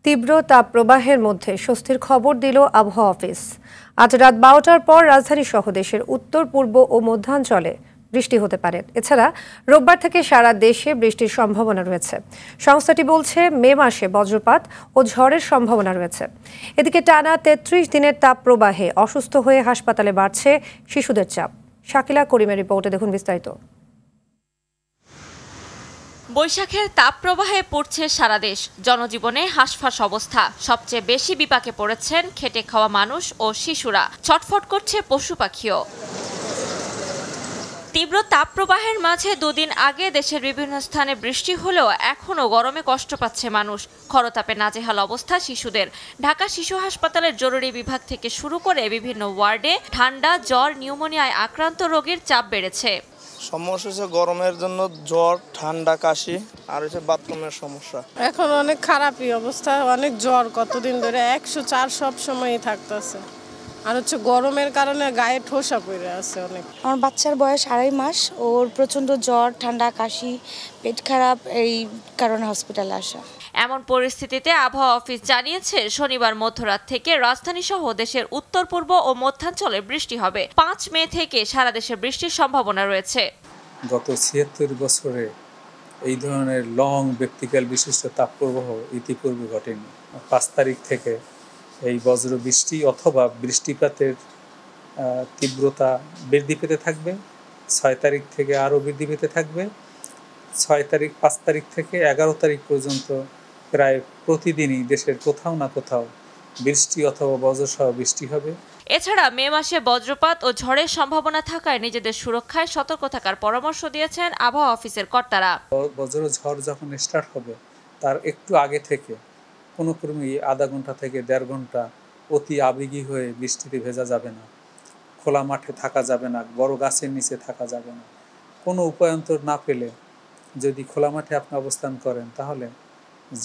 তীব্র তাপপ্রবাহের মধ্যে স্বস্তির খবর দিল আবহাওয়া অফিস। আজ রাত 12টার পর রাজধানী সহ দেশের উত্তর পূর্ব ও মধ্যাঞ্চলে বৃষ্টি হতে পারে। এছাড়া রোববার থেকে সারা দেশে বৃষ্টির সম্ভাবনা রয়েছে। সংস্থাটি বলছে মে মাসে বজ্রপাত ও ঝড়ের সম্ভাবনা রয়েছে। এদিকে টানা 33 দিনের তাপপ্রবাহে অসুস্থ হয়ে হাসপাতালে বাড়ছে শিশুদের চাপ। শাকিলা করিমের রিপোর্টে দেখুন বিস্তারিত। বৈশাখের তাপপ্রবাহে পড়ছে সারা দেশ, জনজীবনে হাঁসফাঁস অবস্থা। সবচেয়ে বেশি বিপাকে পড়েছেন খেটে খাওয়া মানুষ ও শিশুরা। ছটফট করছে পশু পাখিও। তীব্র তাপপ্রবাহের মাঝে দুদিন আগে দেশের বিভিন্ন স্থানে বৃষ্টি হলেও এখনও গরমে কষ্ট পাচ্ছে মানুষ। খরতাপে নাজেহাল অবস্থা শিশুদের। ঢাকা শিশু হাসপাতালের জরুরি বিভাগ থেকে শুরু করে বিভিন্ন ওয়ার্ডে ঠান্ডা, জ্বর, নিউমোনিয়ায় আক্রান্ত রোগীর চাপ বেড়েছে। সমস্যা হচ্ছে গরমের জন্য জ্বর, ঠান্ডা, কাশি আর হচ্ছে বাথরুমের সমস্যা। এখন অনেক খারাপই অবস্থা, অনেক জ্বর কতদিন ধরে 104 সব সময়ই থাকতেছে। আর হচ্ছে গরমের কারণে গায়ে ঠোসা পড়ে আছে অনেক। আমার বাচ্চার বয়স 2.5 মাস, ওর প্রচন্ড জ্বর, ঠান্ডা, কাশি, পেট খারাপ, এই কারণে হসপিটালে আসা। এমন পরিস্থিতিতে আবহাওয়া অফিস জানিয়েছে শনিবার মধ্যরাত থেকে রাজধানী সহ দেশের উত্তর পূর্ব ও মধ্যাঞ্চলে বৃষ্টি হবে। 5 মে থেকে সারা দেশে বৃষ্টির সম্ভাবনা রয়েছে। গত 76 বছরে এই ধরনের লং ব্যক্তিকাল বিশিষ্ট তাপপ্রবাহ ইতিপূর্বে ঘটেনি। 5 তারিখ থেকে এই বজ্র বৃষ্টি অথবা বৃষ্টিপাতের তীব্রতা বৃদ্ধি পেতে থাকবে। 6 তারিখ থেকে আরও বৃদ্ধি পেতে থাকবে। 6 তারিখ, 5 তারিখ থেকে 11 তারিখ পর্যন্ত প্রায় প্রতিদিনই দেশের কোথাও না কোথাও বৃষ্টি অথবা বজ্রসহ বৃষ্টি হবে। এছাড়া মে মাসে বজ্রপাত ও ঝড়ের সম্ভাবনা থাকায় নিজেদের সুরক্ষায় সতর্ক থাকার পরামর্শ দিয়েছেন আবহাওয়া অফিসের কর্তারা। বজ্র ঝড় যখন স্টার্ট হবে তার একটু আগে থেকে কোনো ক্রমেই আধা ঘন্টা থেকে 1.5 ঘন্টা অতি আবেগী হয়ে বৃষ্টিতে ভেজা যাবে না। খোলা মাঠে থাকা যাবে না, বড় গাছের নিচে থাকা যাবে না। কোনো উপায়ন্তর না পেলে যদি খোলা মাঠে আপনি অবস্থান করেন তাহলে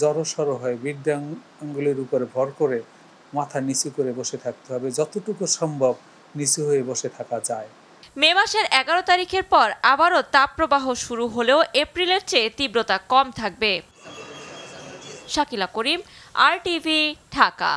জড়সড় হয়ে বৃদ্ধাঙ্গুলের উপরে ভর করে মাথা নিচু করে বসে থাকতে হবে। যতটুকু সম্ভব নিচু হয়ে বসে থাকা যায়। মে মাসের 11 তারিখের পর আবারও তাপপ্রবাহ শুরু হলেও এপ্রিলের চেয়ে তীব্রতা কম থাকবে। শাকিলা করিম, RTV, ঢাকা।